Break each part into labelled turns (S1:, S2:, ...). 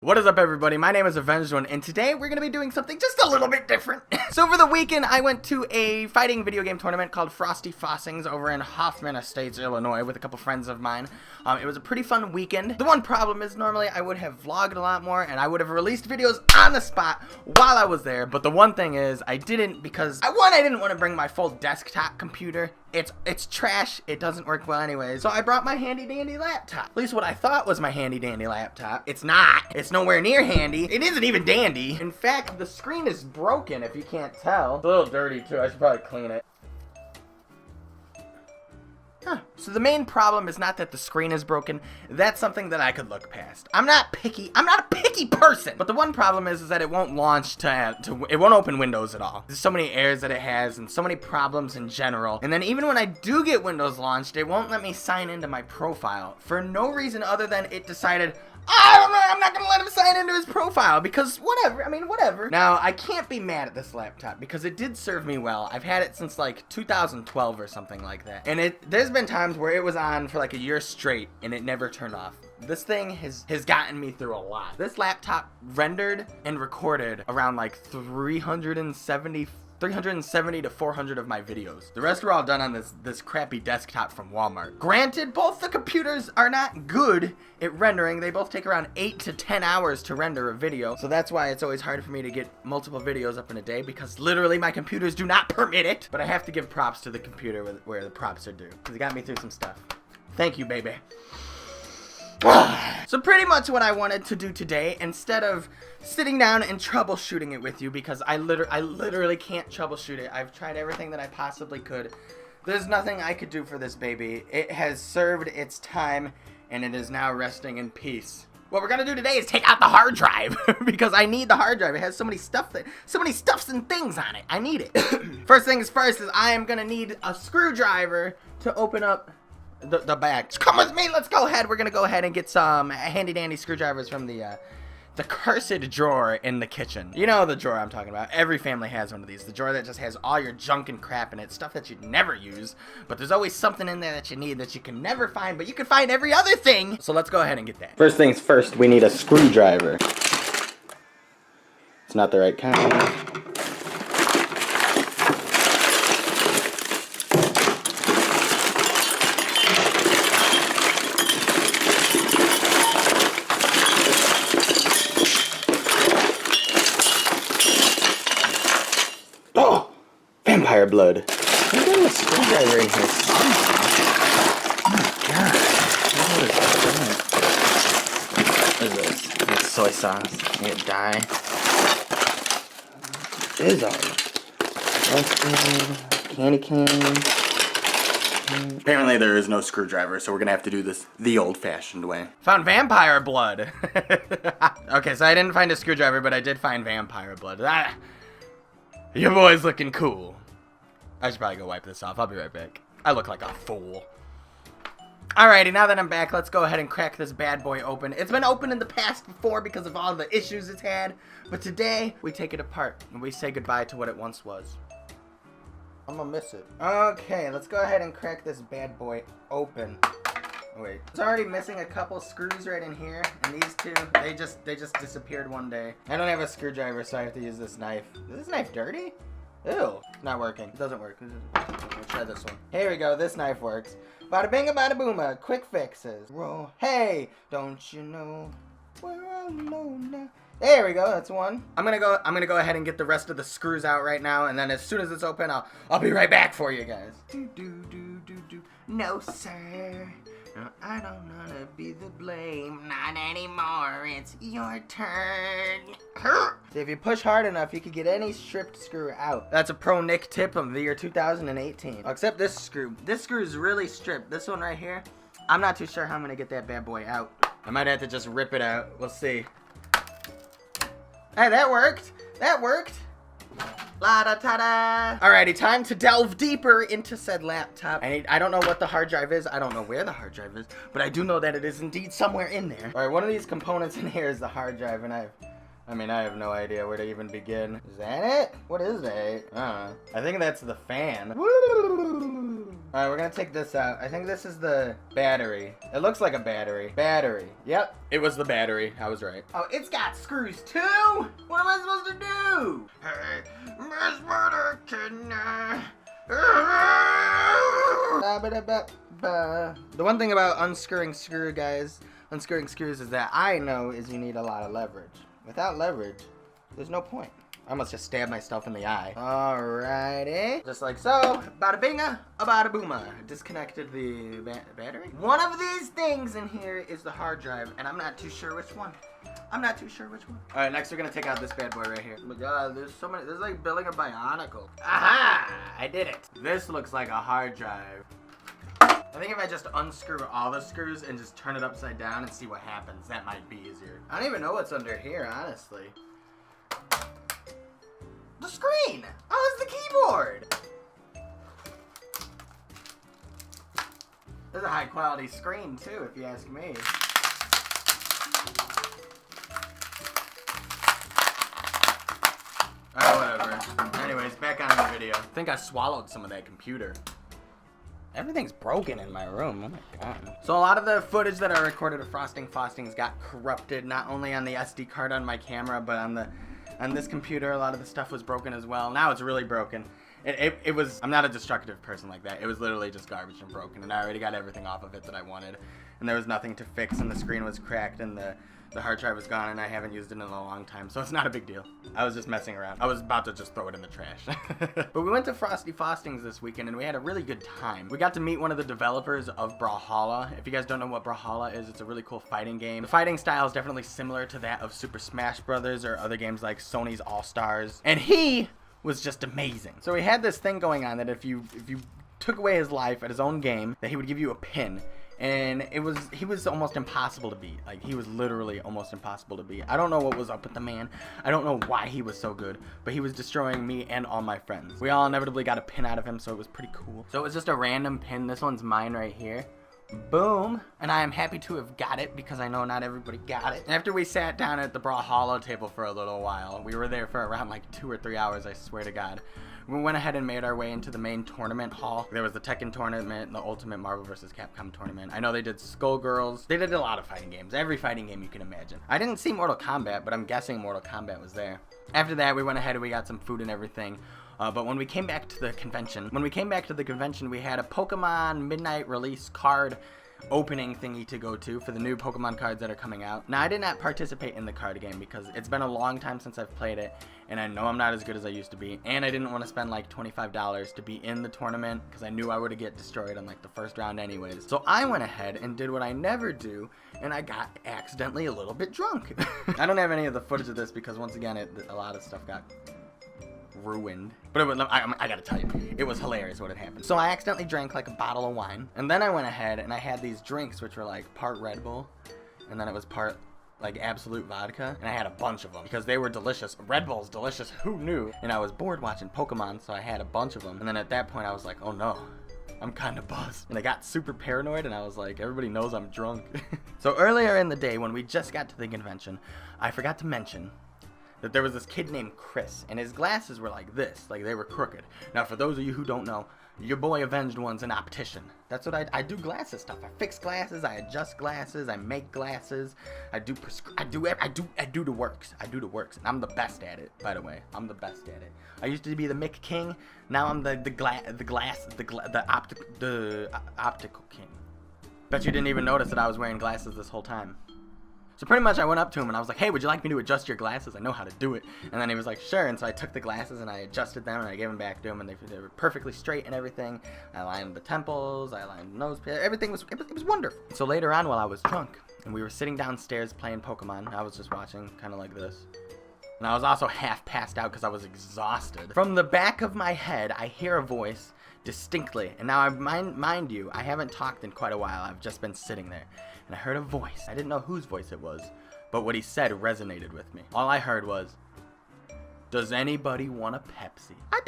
S1: What is up, everybody? My name is Avenged One, and today we're going to be doing something just a little bit different. So over the weekend, I went to a fighting video game tournament called Frosty Faustings over in Hoffman Estates, Illinois, with a couple friends of mine. It was a pretty fun weekend. The one problem is normally I would have vlogged a lot more, and I would have released videos on the spot while I was there. But the one thing is, I didn't because, I didn't want to bring my full desktop computer. It's trash. It doesn't work well anyway. So I brought my handy dandy laptop. At least what I thought was my handy dandy laptop. It's not. It's nowhere near handy. It isn't even dandy. In fact, the screen is broken if you can't tell. It's a little dirty too. I should probably clean it. So the main problem is not that the screen is broken. That's something that I could look past. I'm not picky. I'm not a picky person. But the one problem is that it won't launch it won't open Windows at all. There's so many errors that it has and so many problems in general. And then even when I do get Windows launched, it won't let me sign into my profile for no reason other than it decided, I'm not gonna let him sign into his profile because whatever. I mean, whatever. Now, I can't be mad at this laptop because it did serve me well. I've had it since like 2012 or something like that. And there's been times where it was on for like a year straight and it never turned off. This thing has gotten me through a lot. This laptop rendered and recorded around like 370 to 400 of my videos. The rest were all done on this crappy desktop from Walmart. Granted, both the computers are not good at rendering. They both take around 8 to 10 hours to render a video. So that's why it's always hard for me to get multiple videos up in a day because literally my computers do not permit it. But I have to give props to the computer where the props are due because it got me through some stuff. Thank you, baby. So pretty much what I wanted to do today, instead of sitting down and troubleshooting it with you, because I literally can't troubleshoot it. I've tried everything that I possibly could. There's nothing I could do for this baby. It has served its time, and it is now resting in peace. What we're gonna do today is take out the hard drive because I need the hard drive. It has so many stuffs and things on it. I need it. First things first is I am gonna need a screwdriver to open up the bag. Come with me. Let's go ahead. We're gonna go ahead and get some handy dandy screwdrivers from the cursed drawer in the kitchen. You know the drawer I'm talking about. Every family has one of these. The drawer that just has all your junk and crap in it. Stuff that you'd never use. But there's always something in there that you need that you can never find. But you can find every other thing. So let's go ahead and get that. First things first, we need a screwdriver. It's not the right kind. Oh! Vampire blood. There's a screwdriver in here. Oh my god. What is this? It's soy sauce. I need dye. What is all this? Candy cane. Apparently there is no screwdriver, so we're gonna have to do this the old-fashioned way. Found vampire blood. Okay, so I didn't find a screwdriver, but I did find vampire blood. Your boy's looking cool. I should probably go wipe this off. I'll be right back. I look like a fool. Alrighty, now that I'm back, let's go ahead and crack this bad boy open. It's been open in the past before because of all the issues it's had. But today, we take it apart and we say goodbye to what it once was. I'm gonna miss it. Okay, let's go ahead and crack this bad boy open. Wait, it's already missing a couple screws right in here, and these two, they just disappeared one day. I don't have a screwdriver, so I have to use this knife. Is this knife dirty? Ew, not working. It doesn't work. Let's try this one. Here we go, this knife works. Bada binga bada booma, quick fixes. Whoa, hey, don't you know we're alone now? There we go, that's one. I'm gonna go ahead and get the rest of the screws out right now, and then as soon as it's open, I'll be right back for you guys. No, sir. No, I don't wanna be the blame. Not anymore. It's your turn. See, if you push hard enough, you could get any stripped screw out. That's a pro Nick tip of the year 2018. Except this screw. This screw is really stripped. This one right here, I'm not too sure how I'm gonna get that bad boy out. I might have to just rip it out. We'll see. Hey, that worked. That worked. La-da-ta-da! Alrighty, time to delve deeper into said laptop. I don't know what the hard drive is. I don't know where the hard drive is, but I do know that it is indeed somewhere in there. Alright, one of these components in here is the hard drive, and I have no idea where to even begin. Is that it? What is that? I think that's the fan. Alright, we're gonna take this out. I think this is the battery. It looks like a battery. Battery. Yep, it was the battery. I was right. Oh, it's got screws too? What am I supposed to do? Hey, Miss Murderkin. The one thing about unscrewing screws is that I know is you need a lot of leverage. Without leverage, there's no point. I almost just stabbed myself in the eye. Alrighty. Just like so. Bada binga, bada booma. Disconnected the battery. One of these things in here is the hard drive, and I'm not too sure which one. Alright, next we're gonna take out this bad boy right here. Oh my god, there's so many. This is like building a bionicle. Aha! I did it. This looks like a hard drive. I think if I just unscrew all the screws and just turn it upside down and see what happens, that might be easier. I don't even know what's under here, honestly. The screen! Oh, it's the keyboard! This is a high quality screen too, if you ask me. Oh, whatever. Anyways, back on the video. I think I swallowed some of that computer. Everything's broken in my room. Oh my god. So a lot of the footage that I recorded of Frosty Faustings got corrupted, not only on the SD card on my camera, but on this computer. A lot of the stuff was broken as well. Now it's really broken. It was, I'm not a destructive person like that. It was literally just garbage and broken, and I already got everything off of it that I wanted. And there was nothing to fix, and the screen was cracked, and the hard drive was gone, and I haven't used it in a long time, so it's not a big deal. I was just messing around. I was about to just throw it in the trash. But we went to Frosty Faustings this weekend, and we had a really good time. We got to meet one of the developers of Brawlhalla. If you guys don't know what Brawlhalla is, it's a really cool fighting game. The fighting style is definitely similar to that of Super Smash Bros. Or other games like Sony's All-Stars. And he was just amazing. So he had this thing going on that if you took away his life at his own game, that he would give you a pin. And he was almost impossible to beat. Like, he was literally almost impossible to beat. I don't know what was up with the man. I don't know why he was so good, but he was destroying me and all my friends. We all inevitably got a pin out of him, so it was pretty cool. So it was just a random pin. This one's mine right here. Boom. And I am happy to have got it because I know not everybody got it. After we sat down at the Brawlhalla table for a little while, we were there for around like 2 or 3 hours, I swear to God. We went ahead and made our way into the main tournament hall. There was the Tekken tournament and the Ultimate Marvel vs. Capcom tournament. I know they did Skullgirls. They did a lot of fighting games. Every fighting game you can imagine. I didn't see Mortal Kombat, but I'm guessing Mortal Kombat was there. After that, we went ahead and we got some food and everything. But when we came back to the convention, we had a Pokemon midnight release card opening thingy to go to for the new Pokemon cards that are coming out. Now, I did not participate in the card game because it's been a long time since I've played it, and I know I'm not as good as I used to be, and I didn't want to spend like $25 to be in the tournament because I knew I would get destroyed on like the first round anyways. So I went ahead and did what I never do, and I got accidentally a little bit drunk. I don't have any of the footage of this because once again, a lot of stuff got ruined. But I gotta tell you, it was hilarious what had happened. So I accidentally drank like a bottle of wine, and then I went ahead and I had these drinks which were like part Red Bull, and then it was part like Absolute vodka, and I had a bunch of them because they were delicious. Red Bull's delicious, who knew? And I was bored watching Pokemon, so I had a bunch of them. And then at that point I was like, oh no, I'm kind of buzzed. And I got super paranoid, and I was like, everybody knows I'm drunk. So earlier in the day when we just got to the convention, I forgot to mention that there was this kid named Chris, and his glasses were like this, like they were crooked. Now, for those of you who don't know, your boy Avenged One's an optician. That's what I do glasses stuff. I fix glasses, I adjust glasses, I make glasses, I do the works. I do the works, and I'm the best at it, by the way. I'm the best at it. I used to be the Mick King, now I'm the optical king. Bet you didn't even notice that I was wearing glasses this whole time. So pretty much I went up to him and I was like, hey, would you like me to adjust your glasses? I know how to do it. And then he was like, sure. And so I took the glasses and I adjusted them and I gave them back to him, and they were perfectly straight and everything. I lined the temples, I lined the nose, everything was, it was wonderful. So later on while I was drunk and we were sitting downstairs playing Pokemon, I was just watching kind of like this. And I was also half passed out because I was exhausted. From the back of my head, I hear a voice distinctly. And now, mind you, I haven't talked in quite a while. I've just been sitting there. And I heard a voice. I didn't know whose voice it was, but what he said resonated with me. All I heard was, does anybody want a Pepsi? I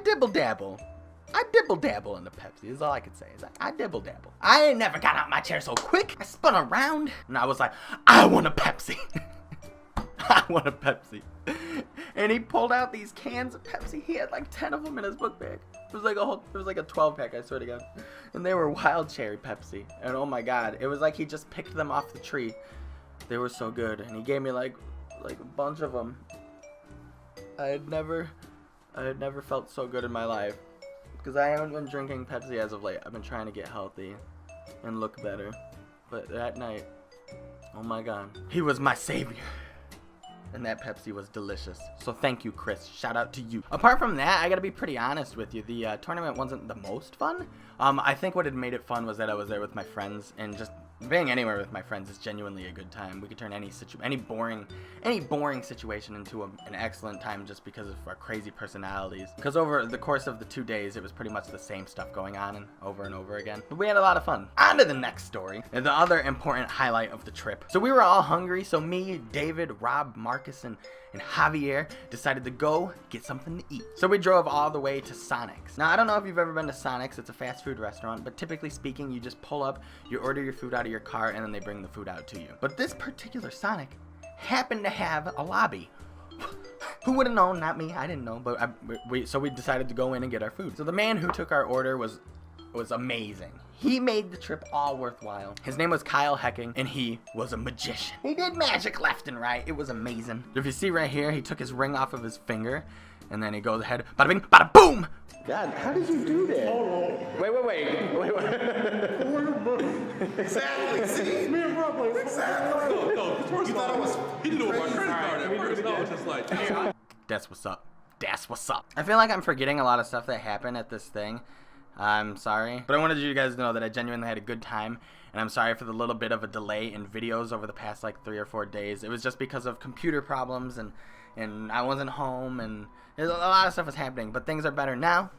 S1: dibble dabble. I dibble dabble in the Pepsi. Is all I could say. Is I dibble dabble. I ain't never got out my chair so quick. I spun around and I was like, I want a Pepsi. I want a Pepsi. And he pulled out these cans of Pepsi. He had like 10 of them in his book bag. It was like a 12 pack, I swear to God. And they were wild cherry Pepsi. And oh my God, it was like he just picked them off the tree. They were so good. And he gave me like a bunch of them. I had never felt so good in my life. Because I haven't been drinking Pepsi as of late. I've been trying to get healthy and look better. But that night, oh my God, he was my savior. And that Pepsi was delicious. So thank you, Chris. Shout out to you. Apart from that, I gotta be pretty honest with you. The tournament wasn't the most fun. I think what had made it fun was that I was there with my friends, and just being anywhere with my friends is genuinely a good time. We could turn any boring situation into an excellent time just because of our crazy personalities. Because over the course of the 2 days, it was pretty much the same stuff going on and over again. But we had a lot of fun. On to the next story, and the other important highlight of the trip. So we were all hungry, so me, David, Rob, Marcus, and Javier decided to go get something to eat. So we drove all the way to Sonic's. Now, I don't know if you've ever been to Sonic's. It's a fast food restaurant, but typically speaking, you just pull up, you order your food out of your car, and then they bring the food out to you. But this particular Sonic happened to have a lobby. Who would have known? Not me. I didn't know, but so we decided to go in and get our food. So the man who took our order was amazing. He made the trip all worthwhile. His name was Kyle Hecking, and he was a magician. He did magic left and right. It was amazing. If you see right here, he took his ring off of his finger, and then he goes ahead, bada bing, bada boom! God, how did you do that? Wait.
S2: Exactly. See? Me and Rob, exactly. No. First of all, he didn't know about credit card at first. I was just like, hey,
S1: That's what's up. That's what's up. I feel like I'm forgetting a lot of stuff that happened at this thing. I'm sorry, but I wanted you guys to know that I genuinely had a good time, and I'm sorry for the little bit of a delay in videos over the past like 3 or 4 days. It was just because of computer problems, and I wasn't home, and a lot of stuff was happening, but things are better now.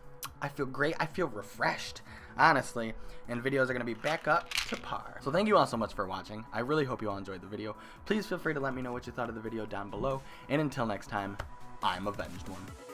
S1: I feel great. I feel refreshed, honestly, and videos are going to be back up to par. So thank you all so much for watching. I really hope you all enjoyed the video. Please feel free to let me know what you thought of the video down below, and until next time, I'm Avenged One.